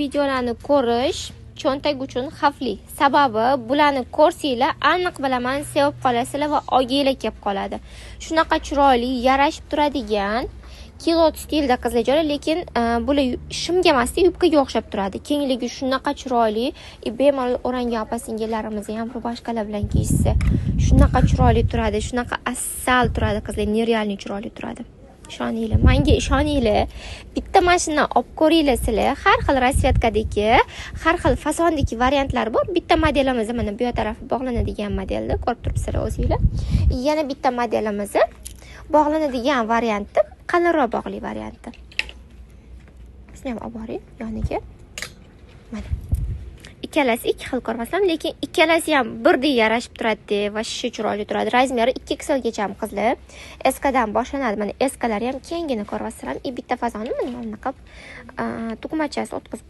videolarni ko'rish cho'ntak uchun xavfli. Sababi bularni ko'rsanglar, aniq bilaman, sevib qolasizlar va ogiylar kelib qoladi. Shunaqa chiroyli, yarashib turadigan kilot stilda qizlar, lekin bular shimga emasda, yubkaga o'xshab turadi. Kengligi shunaqa chiroyli, bemalol o'rangan opa-singillarimiz ham rubashkalar bilan kiyishsa, shunaqa chiroyli turadi, shunaqa asal turadi qizlar, nerealniy chiroyli turadi. Ishoninglar, menga ishoninglar. Bitta mashinani olib ko'ringlar sizlar. Har xil rasvetkadagi, har xil fasondagi variantlar bor. Bitta modelimiz mana bu tarafi bog'lanadigan modelda, ko'rib turibsizlar o'zingizlar. Yana bitta modelimiz bog'lanadigan varianti, qalinroq bog'li varianti. Sizni ham olib boring yoniga. Mana. Ikkalasi ikki xil ko'rmasam, lekin ikkalasi ham birdek yarashib turadi va shishi chiroyli turadi. Razmeri 2XL gacha ham qizlar. S dan boshlanadi. Mana S lari ham kengini ko'rasizlar. Bitta fazonni mana bunaqa tugmachasi o'tkazib